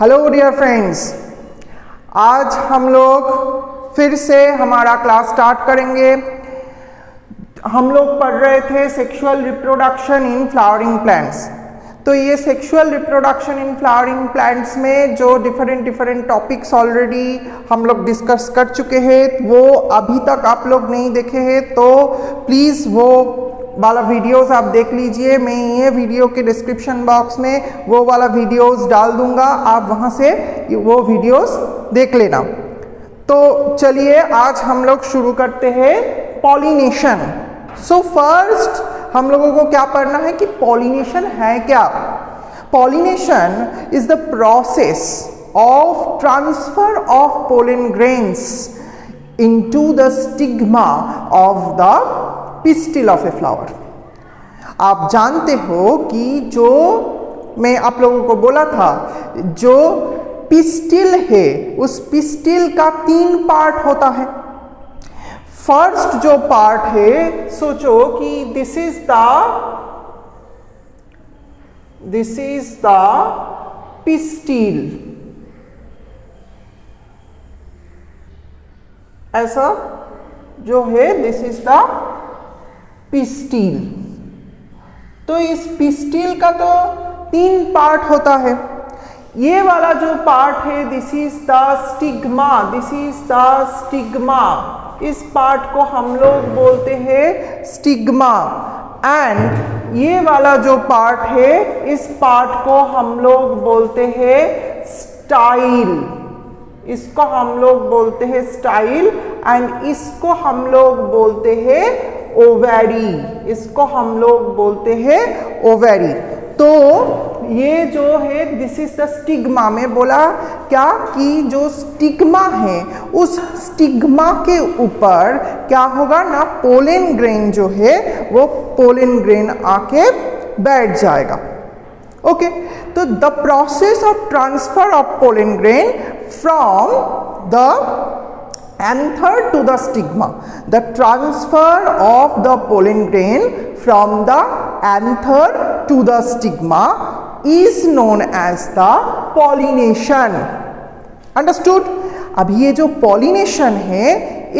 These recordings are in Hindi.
हेलो डियर फ्रेंड्स, आज हम लोग फिर से हमारा क्लास स्टार्ट करेंगे। हम लोग पढ़ रहे थे sexual reproduction in flowering plants. तो ये sexual reproduction in flowering plants में जो डिफरेंट टॉपिक्स ऑलरेडी हम लोग डिस्कस कर चुके हैं, वो अभी तक आप लोग नहीं देखे हैं तो प्लीज़ वो वाला वीडियोस आप देख लीजिए। मैं ये वीडियो के डिस्क्रिप्शन बॉक्स में वो वाला वीडियोस डाल दूंगा, आप वहाँ से वो वीडियोस देख लेना। तो चलिए आज हम लोग शुरू करते हैं पॉलिनेशन। सो फर्स्ट हम लोगों को क्या पढ़ना है कि पॉलिनेशन है क्या। Pollination is the process of transfer of pollen grains into the stigma of the pistil of a flower. आप जानते हो कि जो मैं आप लोगों को बोला था, जो पिस्टिल है उस पिस्टिल का 3 पार्ट होता है। फर्स्ट जो पार्ट है, सोचो कि दिस इज द पिस्टिल, ऐसा जो है दिस इज द पिस्टिल। तो इस पिस्टिल का तो 3 पार्ट होता है। ये वाला जो पार्ट है this is the stigma, this is the stigma. इस पार्ट को हम लोग बोलते हैं स्टिग्मा। एंड ये वाला जो पार्ट है, इस पार्ट को हम लोग बोलते हैं स्टाइल। इसको हम लोग बोलते हैं स्टाइल एंड इसको हम लोग बोलते हैं ओवेरी। इसको हम लोग बोलते हैं ओवेरी। तो ये जो है दिस इज द स्टिग्मा में बोला क्या कि जो स्टिग्मा है उस स्टिग्मा के ऊपर क्या होगा ना, पोलन ग्रेन जो है वो पोलन ग्रेन आके बैठ जाएगा। ओके, तो the process of transfer of pollen grain from the anther to the stigma, the transfer of the pollen grain from the anther to the stigma is known as the pollination. Understood? अब ये जो pollination है,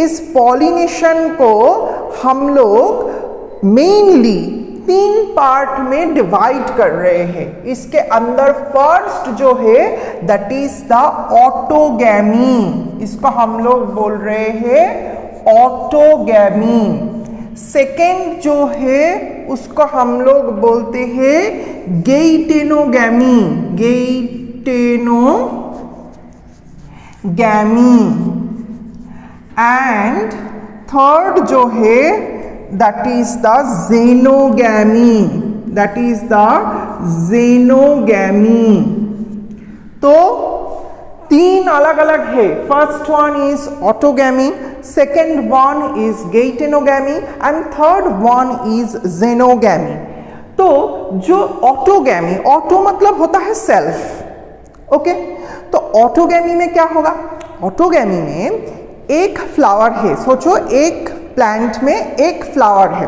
इस pollination को हम लोग mainly 3 पार्ट में डिवाइड कर रहे हैं। इसके अंदर फर्स्ट जो है दैट इज द ऑटोगैमी। इसको हम लोग बोल रहे हैं ऑटोगैमी। सेकेंड जो है उसको हम लोग बोलते हैं गेइटेनोगैमी, गेइटेनोगैमी। एंड थर्ड जो है that is the xenogamy, that is the xenogamy। तो 3 अलग अलग है। First one is autogamy, second one is geitonogamy and third one is xenogamy। तो जो ऑटोगैमी, ऑटो मतलब होता है सेल्फ। ओके, तो ऑटोगैमी में क्या होगा, ऑटोगैमी में एक फ्लावर है। सोचो एक प्लांट में एक फ्लावर है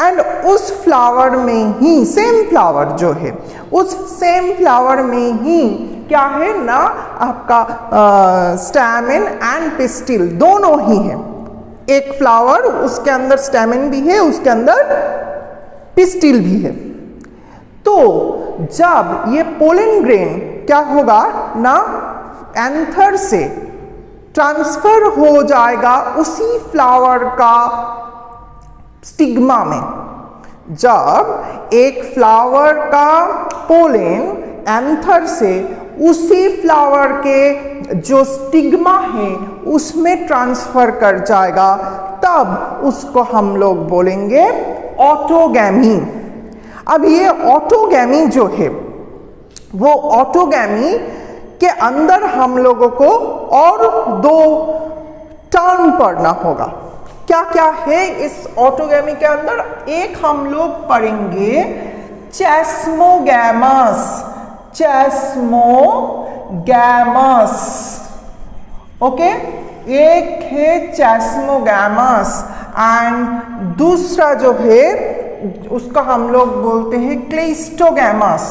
एंड उस फ्लावर में ही सेम फ्लावर जो है, उस सेम फ्लावर में ही क्या है ना, आपका स्टैमेन एंड पिस्टिल दोनों ही है। एक फ्लावर, उसके अंदर स्टैमेन भी है, उसके अंदर पिस्टिल भी है। तो जब ये पोलन ग्रेन क्या होगा ना, एंथर से ट्रांसफर हो जाएगा उसी फ्लावर का स्टिग्मा में। जब एक फ्लावर का पोलन एंथर से उसी फ्लावर के जो स्टिग्मा है उसमें ट्रांसफर कर जाएगा, तब उसको हम लोग बोलेंगे ऑटोगैमी। अब ये ऑटोगैमी जो है, वो ऑटोगैमी के अंदर हम लोगों को और 2 टर्म पढ़ना होगा। क्या क्या है इस ऑटोगैमी के अंदर? एक हम लोग पढ़ेंगे चेस्मोगैमस, चेस्मोगैमस। ओके, एक है चेस्मोगैमस एंड दूसरा जो है उसका हम लोग बोलते हैं क्लेस्टोगैमस।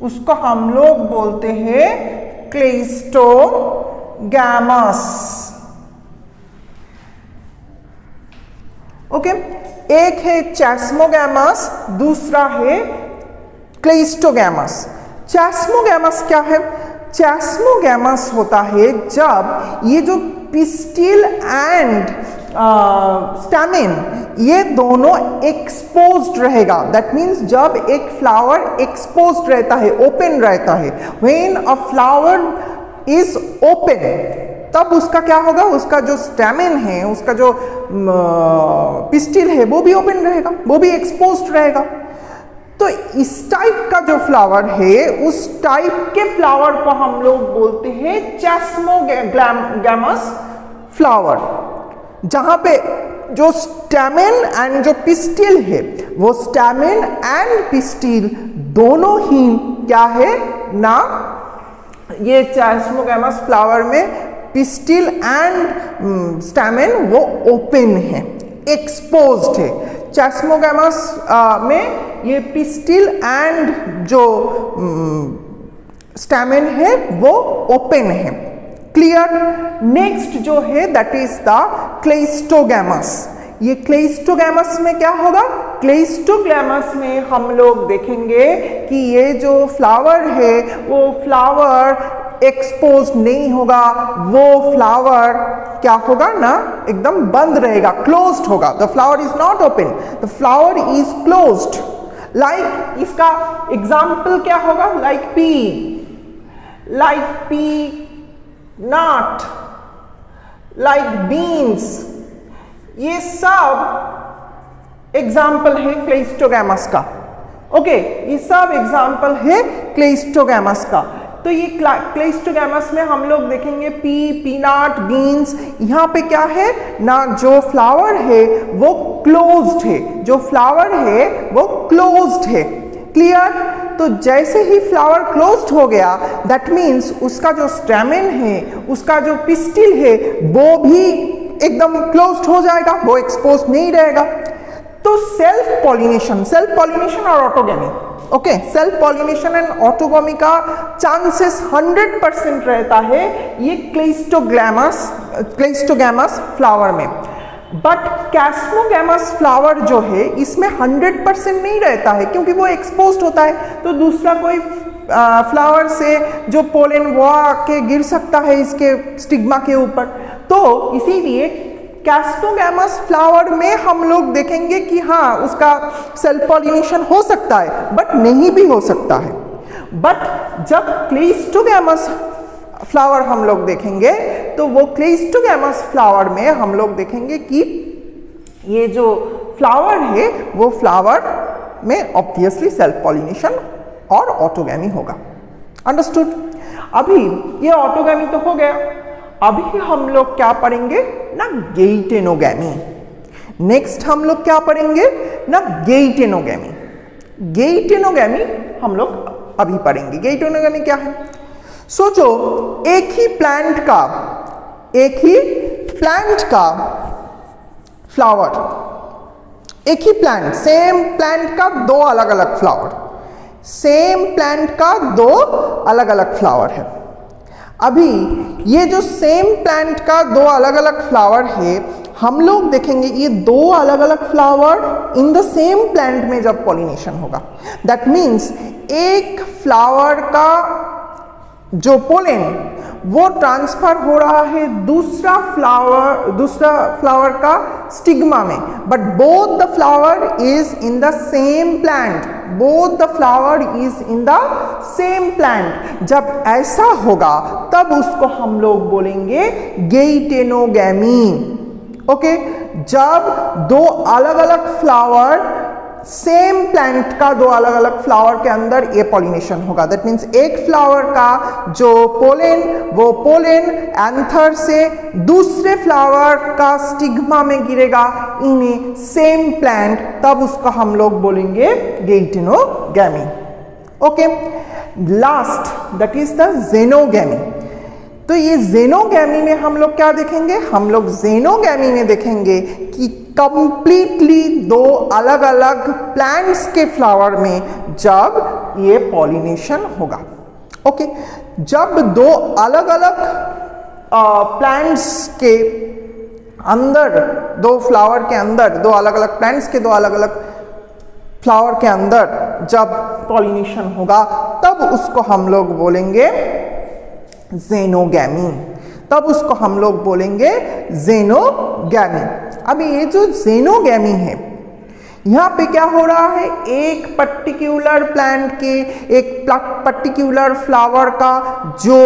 उसको हम लोग बोलते हैं क्लेस्टोगैमस। ओके, एक है चैस्मोगैमस, दूसरा है क्लेस्टोगैमस। चैस्मोगैमस क्या है? चैस्मोगैमस होता है जब ये जो पिस्टिल एंड स्टैमेन ये दोनों एक्सपोज्ड रहेगा। दैट मीन्स जब एक फ्लावर एक्सपोज्ड रहता है, ओपन रहता है, when a flower is open, तब उसका क्या होगा? उसका जो स्टैमेन है, उसका जो पिस्टिल है वो भी ओपन रहेगा, वो भी एक्सपोज्ड रहेगा। तो इस टाइप का जो फ्लावर है, उस टाइप के फ्लावर को हम लोग बोलते हैं चैस्मोगैमस फ्लावर, जहां पे जो स्टैमेन एंड जो पिस्टिल है, वो स्टैमेन एंड पिस्टिल दोनों ही क्या है ना, ये चैस्मोगैमस फ्लावर में पिस्टिल एंड स्टैमेन वो ओपन है, एक्सपोज्ड है। चैस्मोगैमस में ये पिस्टिल एंड जो स्टैमेन है वो ओपन है। क्लियर? नेक्स्ट जो है दैट इज द क्लेस्टोगैमस। ये क्लेस्टोगैमस में क्या होगा? क्लेस्टोगैमस में हम लोग देखेंगे कि ये जो फ्लावर है वो फ्लावर एक्सपोज नहीं होगा, वो फ्लावर क्या होगा ना, एकदम बंद रहेगा, क्लोज्ड होगा। The flower is not open, the flower is closed. Like इसका एग्जाम्पल क्या होगा? लाइक पी नट, लाइक बीन्स, ये सब एग्जाम्पल है क्लेस्टोगैमस का। ओके, ये सब एग्जाम्पल है क्लेस्टोगैमस का। तो ये क्लेस्टोगैमस में हम लोग देखेंगे पीनट, बीन्स, यहाँ पे क्या है ना, जो फ्लावर है वो क्लोज्ड है, जो फ्लावर है वो क्लोज्ड है। क्लियर? तो जैसे ही फ्लावर क्लोज्ड हो गया, दैट मीन्स उसका जो स्टैमेन है, उसका जो पिस्टिल है वो भी एकदम क्लोज्ड हो जाएगा, वो एक्सपोज नहीं रहेगा। तो सेल्फ पॉलिनेशन और autogamy, okay, self pollination and autogamy का चांसेस 100% रहता है ये क्लेस्टोगैमस फ्लावर में। बट चैस्मोगैमस फ्लावर जो है इसमें 100% नहीं रहता है, क्योंकि वो एक्सपोज्ड होता है। तो दूसरा कोई फ्लावर से जो पोलन वो आके गिर सकता है इसके स्टिग्मा के ऊपर। तो इसीलिए चैस्मोगैमस फ्लावर में हम लोग देखेंगे कि हाँ, उसका सेल्फ पॉलिनेशन हो सकता है, बट नहीं भी हो सकता है। बट जब क्लेस्टोगैमस फ्लावर हम लोग देखेंगे, तो वो क्लेस्टोगैमस फ्लावर में हम लोग देखेंगे कि ये जो फ्लावर है वो फ्लावर में ऑब्वियसली सेल्फ पॉलिनेशन और ऑटोगेमी होगा। अंडरस्टूड? अभी ये ऑटोगेमी तो हो गया, अभी हम लोग क्या पढ़ेंगे ना, गेइटेनोगेमी। नेक्स्ट हम लोग क्या पढ़ेंगे ना, गेइटेनोगेमी। गेइटेनोगेमी हम लोग अभी पढ़ेंगे। गेइटेनोगेमी क्या है? सोचो, एक ही प्लांट का फ्लावर, एक ही प्लांट, सेम प्लांट का दो अलग अलग फ्लावर, सेम प्लांट का दो अलग अलग फ्लावर है। अभी ये जो सेम प्लांट का दो अलग अलग फ्लावर है, हम लोग देखेंगे ये दो अलग अलग flower in the same plant में जब पॉलिनेशन होगा, दैट मीन्स एक फ्लावर का जो पोलन वो ट्रांसफर हो रहा है दूसरा फ्लावर का स्टिग्मा में, but both the flower is in the same plant, both the flower is in the same plant. जब ऐसा होगा तब उसको हम लोग बोलेंगे गेइटेनोगेमी। ओके, जब दो अलग अलग फ्लावर, सेम प्लांट का दो अलग अलग फ्लावर के अंदर ये पॉलिनेशन होगा, दैट मीन्स एक फ्लावर का जो पोलन, वो पोलन एंथर से दूसरे फ्लावर का स्टिग्मा में गिरेगा इन ए सेम प्लांट, तब उसको हम लोग बोलेंगे geitonogamy. Okay, last that is the xenogamy. तो ये जेनोगेमी में हम लोग क्या देखेंगे? हम लोग जेनोगेमी में देखेंगे कि कंप्लीटली दो अलग अलग प्लांट्स के फ्लावर में जब ये पॉलिनेशन होगा। ओके, जब दो अलग अलग प्लांट्स के अंदर, दो फ्लावर के अंदर, दो अलग अलग प्लांट्स के दो अलग अलग फ्लावर के अंदर जब पॉलिनेशन होगा तब उसको हम लोग बोलेंगे ज़ेनोगैमी, तब उसको हम लोग बोलेंगे ज़ेनोगैमी। अभी ये जो ज़ेनोगैमी है, यहाँ पे क्या हो रहा है, एक पर्टिकुलर प्लांट के, एक पर्टिकुलर फ्लावर का जो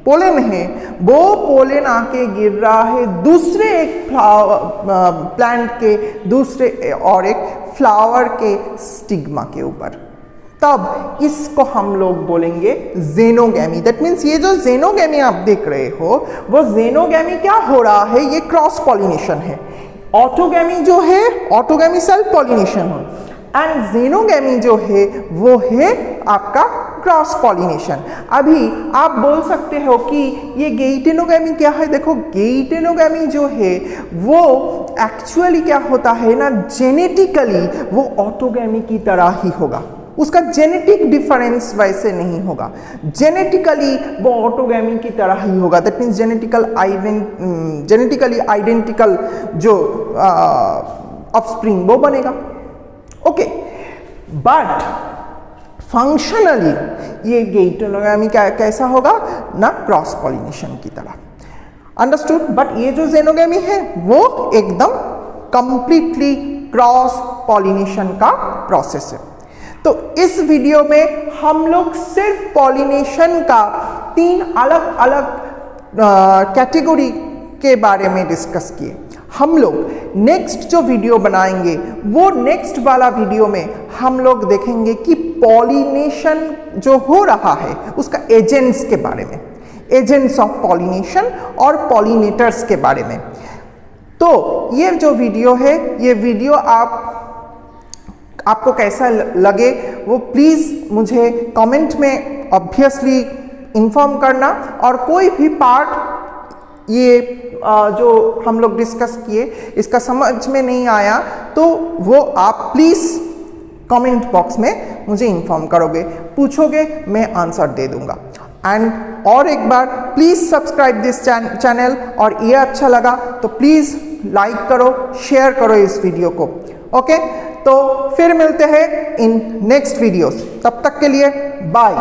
पोलन है, वो पोलन आके गिर रहा है दूसरे एक प्लांट के, दूसरे और एक फ्लावर के स्टिग्मा के ऊपर, तब इसको हम लोग बोलेंगे ज़ेनोगैमी। दैट मीन्स ये जो ज़ेनोगैमी आप देख रहे हो, वो ज़ेनोगैमी क्या हो रहा है, ये क्रॉस पॉलिनेशन है। ऑटोगैमी जो है, ऑटोगैमी सेल्फ पॉलिनेशन है, एंड ज़ेनोगैमी जो है वो है आपका क्रॉस पॉलिनेशन। अभी आप बोल सकते हो कि ये गेइटेनोगैमी क्या है। देखो, गेइटेनोगैमी जो है वो एक्चुअली क्या होता है ना, जेनेटिकली वो ऑटोगैमी की तरह ही होगा, उसका जेनेटिक डिफरेंस वैसे नहीं होगा, जेनेटिकली वो ऑटोगैमी की तरह ही होगा। दैट मीन्स जेनेटिकली आइडेंटिकल जो ऑफस्प्रिंग वो बनेगा। ओके, बट फंक्शनली ये गेइटेनोगैमी कैसा होगा ना, क्रॉस पॉलिनेशन की तरह। अंडरस्टूड? बट ये जो ज़ेनोगैमी है वो एकदम कंप्लीटली क्रॉस पॉलिनेशन का प्रोसेस है। तो इस वीडियो में हम लोग सिर्फ पॉलिनेशन का 3 अलग अलग कैटेगरी के बारे में डिस्कस किए। हम लोग नेक्स्ट जो वीडियो बनाएंगे, वो नेक्स्ट वाला वीडियो में हम लोग देखेंगे कि पॉलिनेशन जो हो रहा है उसका एजेंट्स के बारे में, एजेंट्स ऑफ पॉलिनेशन और पॉलिनेटर्स के बारे में। तो ये जो वीडियो है, ये वीडियो आपको कैसा लगे वो प्लीज़ मुझे कमेंट में ऑब्वियसली इन्फॉर्म करना, और कोई भी पार्ट ये जो हम लोग डिस्कस किए इसका समझ में नहीं आया तो वो आप प्लीज़ कमेंट बॉक्स में मुझे इन्फॉर्म करोगे, पूछोगे, मैं आंसर दे दूंगा। एंड और एक बार प्लीज़ सब्सक्राइब दिस चैनल, और ये अच्छा लगा तो प्लीज़ लाइक करो, शेयर करो इस वीडियो को। ओके, तो फिर मिलते हैं इन नेक्स्ट वीडियोस, तब तक के लिए बाय।